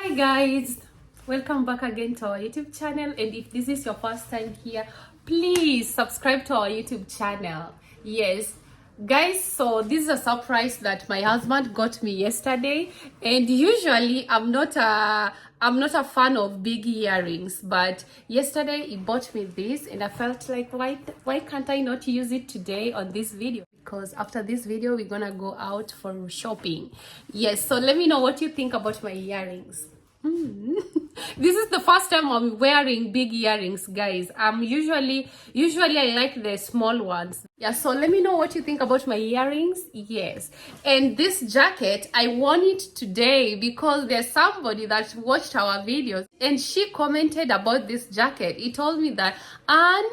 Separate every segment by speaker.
Speaker 1: Hi guys, welcome back again to our YouTube channel, and if this is your first time here, please subscribe to our YouTube channel. Yes guys, so this is a surprise that my husband got me yesterday, and usually I'm not a fan of big earrings, but yesterday he bought me this and I felt like why can't I not use it today on this video, because after this video we're gonna go out for shopping. Yes, so let me know what you think about my earrings. This is the first time I'm wearing big earrings, guys. Usually I like the small ones. Yeah, so let me know what you think about my earrings. Yes, and this jacket, I won it today because there's somebody that watched our videos and she commented about this jacket. He told me that, and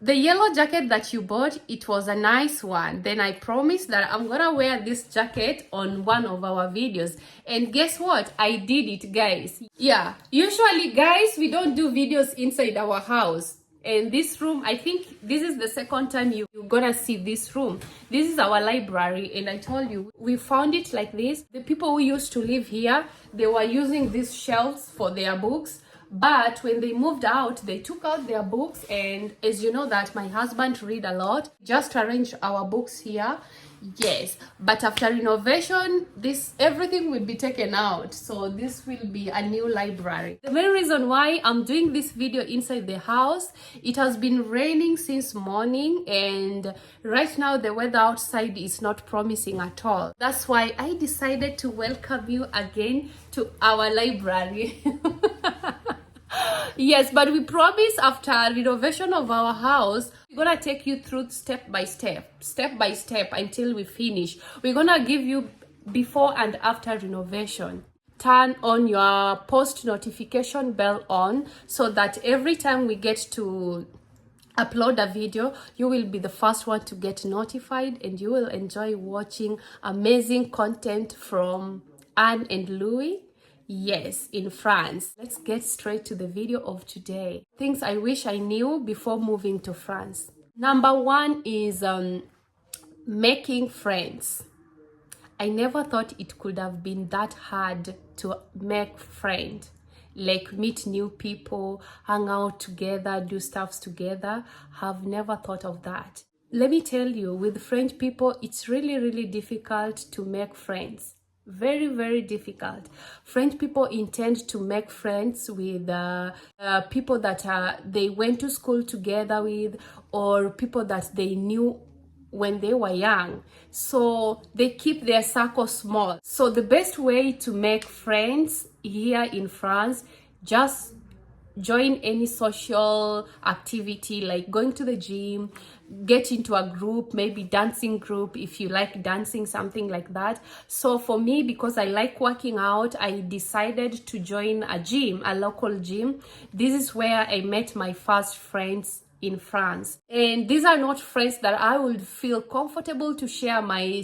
Speaker 1: the yellow jacket that you bought, it was a nice one. Then I promised that I'm gonna wear this jacket on one of our videos, and guess what? I did it, guys. Yeah, usually guys, we don't do videos inside our house. And this room, I think this is the second time you're gonna see this room. This is our library, and I told you we found it like this. The people who used to live here, they were using these shelves for their books, but when they moved out, they took out their books. And as you know that my husband read a lot, just arrange our books here. Yes, but after renovation, this everything will be taken out, so this will be a new library. The main reason why I'm doing this video inside the house, it has been raining since morning, and right now the weather outside is not promising at all. That's why I decided to welcome you again to our library. Yes, but we promise after renovation of our house, we're gonna take you through step by step until we finish. We're gonna give you before and after renovation. Turn on your post notification bell on, so that every time we get to upload a video, you will be the first one to get notified, and you will enjoy watching amazing content from Anne and Louis. Yes, in France. Let's get straight to the video of today. Things I wish I knew before moving to France. Number one is making friends. I never thought it could have been that hard to make friends. Like meet new people, hang out together, do stuffs together. Have never thought of that. Let me tell you, with French people, it's really difficult to make friends. Very difficult. French people intend to make friends with people that they went to school together with, or people that they knew when they were young, so they keep their circle small. So the best way to make friends here in France, just join any social activity, like going to the gym, get into a group, maybe dancing group if you like dancing, something like that. So for me, because I like working out, I decided to join a gym, a local gym. This is where I met my first friends in France, and these are not friends that I would feel comfortable to share my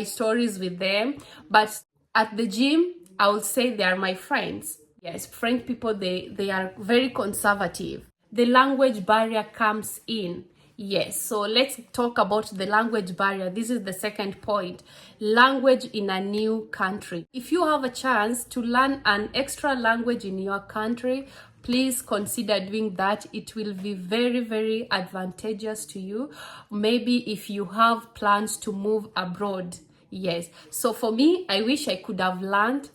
Speaker 1: stories with them, but at the gym I would say they are my friends. Yes, French people, they are very conservative. The language barrier comes in. Yes, so let's talk about the language barrier. This is the second point. Language in a new country. If you have a chance to learn an extra language in your country, please consider doing that. It will be very advantageous to you. Maybe if you have plans to move abroad. Yes, so for me, I wish I could have learned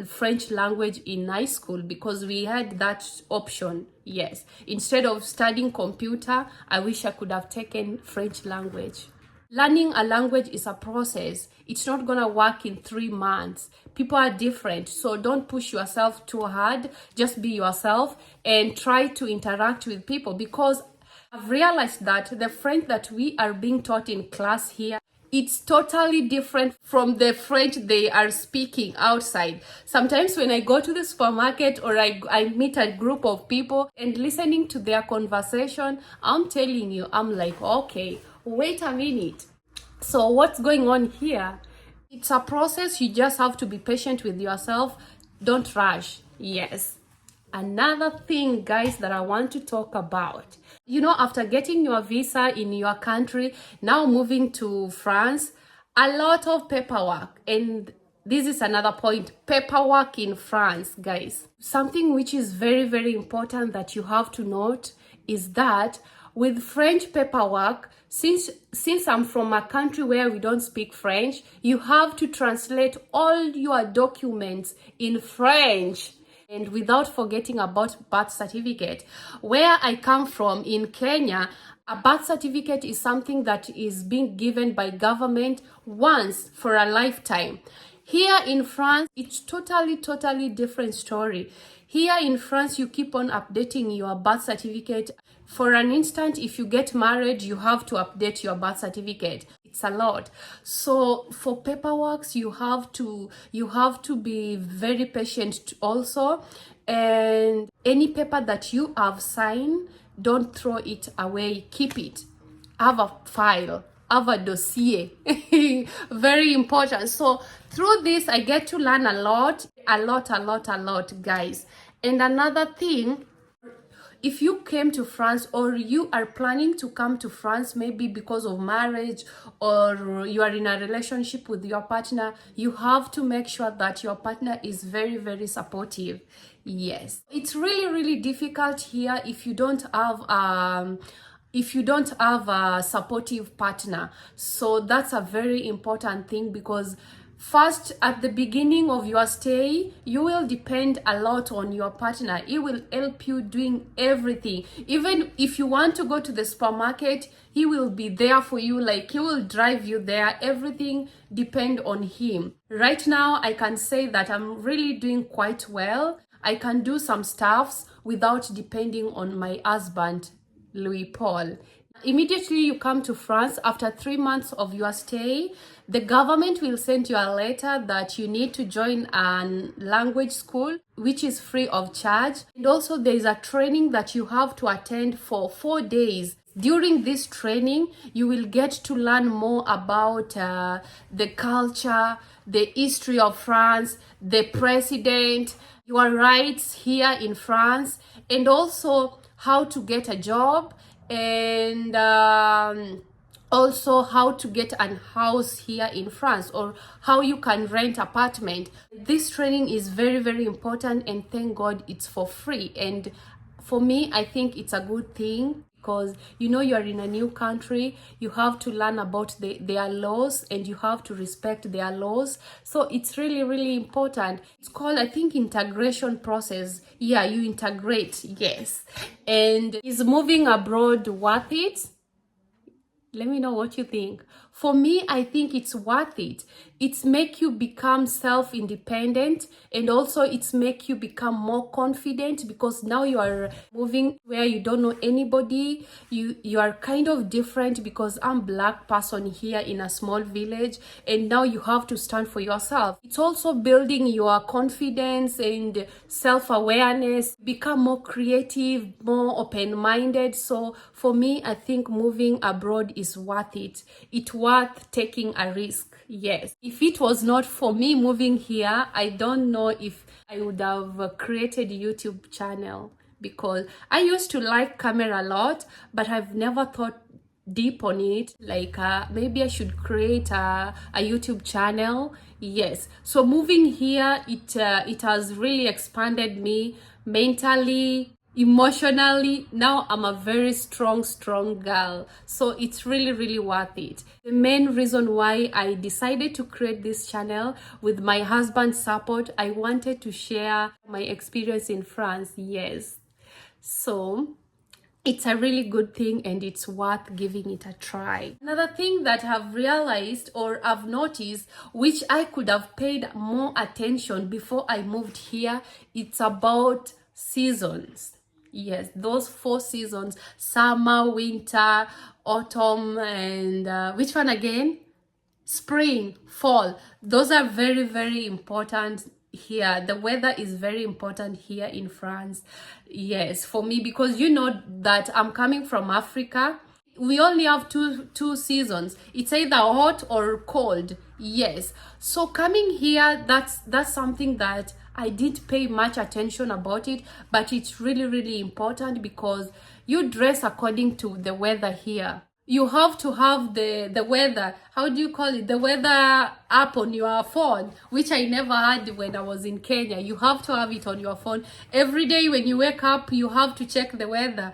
Speaker 1: French language in high school, because we had that option. Yes, instead of studying computer, I wish I could have taken French language. Learning a language is a process. It's not gonna work in 3 months. People are different, so don't push yourself too hard. Just be yourself and try to interact with people, because I've realized that the French that we are being taught in class here, it's totally different from the French they are speaking outside. Sometimes when I go to the supermarket, or I meet a group of people and listening to their conversation, I'm telling you, I'm like, okay, wait a minute. So what's going on here? It's a process. You just have to be patient with yourself. Don't rush. Yes. Another thing, guys, that I want to talk about, you know, after getting your visa in your country, now moving to France, a lot of paperwork, and this is another point, paperwork in France, guys. Something which is very, very important that you have to note is that with French paperwork, since I'm from a country where we don't speak French, you have to translate all your documents in French. And without forgetting about birth certificate. Where I come from in Kenya, a birth certificate is something that is being given by government once for a lifetime. Here in France, it's totally different story. Here in France, you keep on updating your birth certificate. For an instant, if you get married, you have to update your birth certificate. It's a lot. So for paperwork, you have to be very patient also. And any paper that you have signed, don't throw it away. Keep it. Have a file. Have a dossier. Very important. So through this, I get to learn a lot, guys. And another thing, if you came to France or you are planning to come to France, maybe because of marriage or you are in a relationship with your partner, you have to make sure that your partner is very supportive. Yes, it's really difficult here if you don't have a supportive partner. So that's a very important thing, because first, at the beginning of your stay, you will depend a lot on your partner. He will help you doing everything. Even if you want to go to the supermarket, he will be there for you. Like, he will drive you there. Everything depends on him. Right now, I can say that I'm really doing quite well. I can do some stuffs without depending on my husband, Louis Paul. Immediately you come to France, after 3 months of your stay, the government will send you a letter that you need to join a language school, which is free of charge. And also there is a training that you have to attend for 4 days. During this training, you will get to learn more about the culture, the history of France, the president, your rights here in France, and also how to get a job, and also how to get a house here in France, or how you can rent apartment. This training is very important, and thank God it's for free. And for me, I think it's a good thing, because you're in a new country, you have to learn about their laws, and you have to respect their laws. So it's really important. It's called, I think, integration process. Yeah, you integrate. Yes. And is moving abroad worth it? Let me know what you think. For me, I think it's worth it. It's make you become self-independent, and also it's make you become more confident, because now you are moving where you don't know anybody. You are kind of different, because I'm Black person here in a small village, and now you have to stand for yourself. It's also building your confidence and self-awareness, become more creative, more open-minded. So for me, I think moving abroad is worth it. It's worth taking a risk. Yes. If it was not for me moving here, I don't know if I would have created a YouTube channel, because I used to like camera a lot, but I've never thought deep on it, like maybe I should create a YouTube channel. Yes. So moving here, it has really expanded me mentally, emotionally. Now I'm a very strong girl. So it's really worth it. The main reason why I decided to create this channel, with my husband's support, I wanted to share my experience in France. Yes. So it's a really good thing, and it's worth giving it a try. Another thing that I've realized, or I've noticed, which I could have paid more attention before I moved here, it's about seasons. Yes, those 4 seasons: summer, winter, autumn, and which one again? Spring, fall. Those are very important here. The weather is very important here in France. Yes, for me, because that I'm coming from Africa. We only have two seasons. It's either hot or cold. Yes. So coming here, that's something that I didn't pay much attention about it, but it's really important, because you dress according to the weather here. you have to have the weather, how do you call it, the weather app on your phone, which I never had when I was in Kenya. You have to have it on your phone every day. When you wake up, you have to check the weather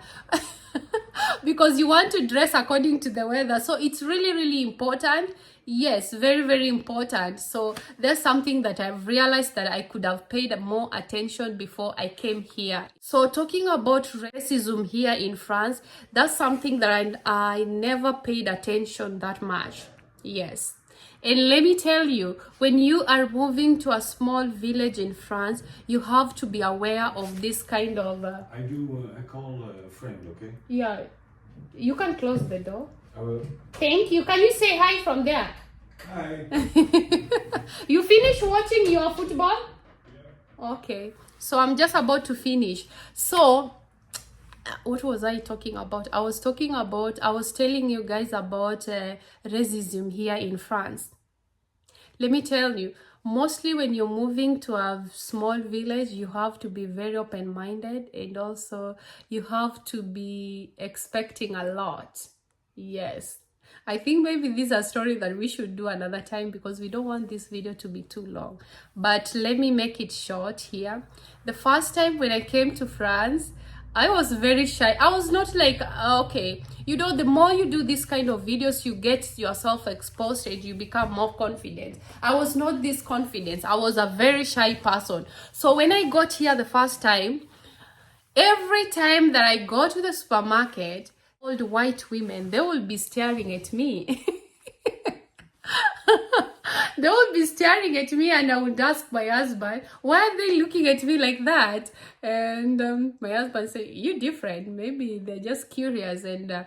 Speaker 1: because you want to dress according to the weather. So it's really, really important. Yes, very, very important. So there's something that I've realized that I could have paid more attention before I came here. So talking about racism here in France, that's something that I never paid attention that much. Yes. And let me tell you, when you are moving to a small village in France, you have to be aware of this kind of...
Speaker 2: I call a friend, okay?
Speaker 1: Yeah. You can close the door.
Speaker 2: I will.
Speaker 1: Thank you. Can you say hi from there?
Speaker 2: Hi.
Speaker 1: You finished watching your football? Yeah. Okay. So I'm just about to finish. So what was I talking about? I was telling you guys about racism here in France. Let me tell you, mostly when you're moving to a small village, you have to be very open-minded, and also you have to be expecting a lot. Yes. I think maybe this is a story that we should do another time because we don't want this video to be too long. But let me make it short here. The first time when I came to France, I was very shy. I was not like, okay, you know, the more you do this kind of videos, you get yourself exposed and you become more confident. I was not this confident. I was a very shy person. So when I got here the first time, every time that I go to the supermarket, old white women, they will be staring at me. They would be staring at me, and I would ask my husband, why are they looking at me like that? And my husband say, you're different. Maybe they're just curious. And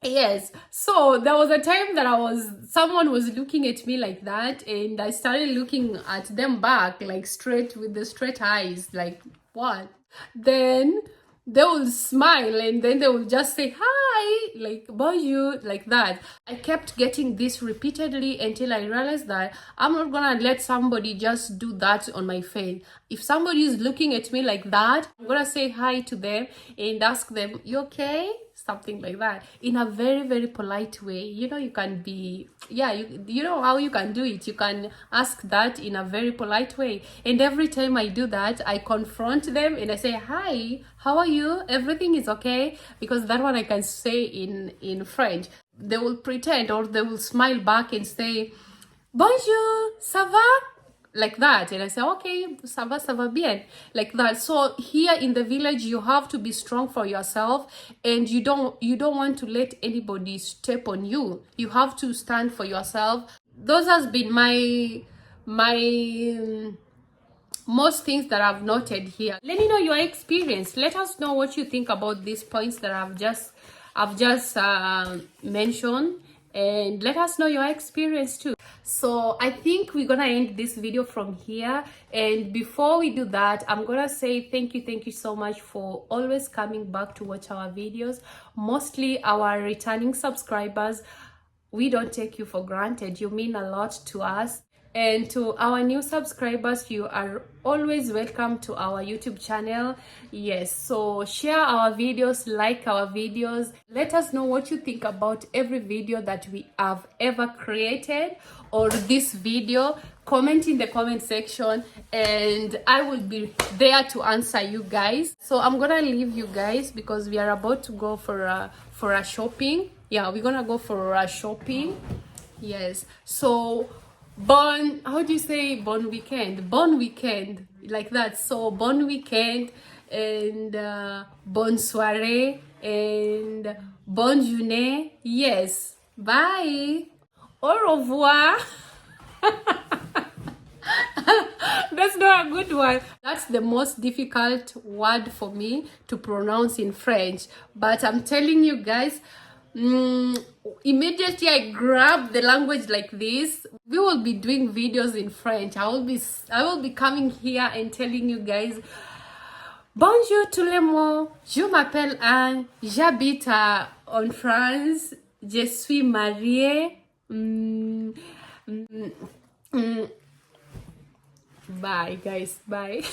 Speaker 1: yes, so there was a time that someone was looking at me like that, and I started looking at them back, like straight, with the straight eyes, like, what? Then they will smile, and then they will just say hi, like bonjour, like that. I kept getting this repeatedly until I realized that I'm not gonna let somebody just do that on my face. If somebody is looking at me like that, I'm gonna say hi to them and ask them, you okay? Something like that, in a very, very polite way. You know, you can be, yeah, you know how you can do it. You can ask that in a very polite way. And every time I do that, I confront them and I say, hi, how are you? Everything is okay? Because that one I can say in French. They will pretend, or they will smile back and say, bonjour, ça va? Like that. And I say, okay, ça va bien, like that. So here in the village, you have to be strong for yourself, and you don't want to let anybody step on you. You have to stand for yourself. Those has been my most things that I've noted here. Let me know your experience. Let us know what you think about these points that I've just mentioned, and let us know your experience too. So I think we're gonna end this video from here, and before we do that, I'm gonna say thank you so much for always coming back to watch our videos, mostly our returning subscribers. We don't take you for granted. You mean a lot to us. And to our new subscribers, you are always welcome to our YouTube channel. Yes, so share our videos, like our videos. Let us know what you think about every video that we have ever created, or this video. Comment in the comment section, and I will be there to answer you guys. So I'm gonna leave you guys because we are about to go for a shopping. Yeah, we're gonna go for a shopping. Yes, so how do you say bon weekend, like that. So bon weekend, and bonne soirée, and bonne journée. Yes, bye, au revoir. That's not a good one. That's the most difficult word for me to pronounce in French, but I'm telling you guys, immediately I grab the language like this, we will be doing videos in French. I will be coming here and telling you guys, bonjour tout le monde, je m'appelle Anne, j'habite en France, je suis mariée. Bye guys, bye.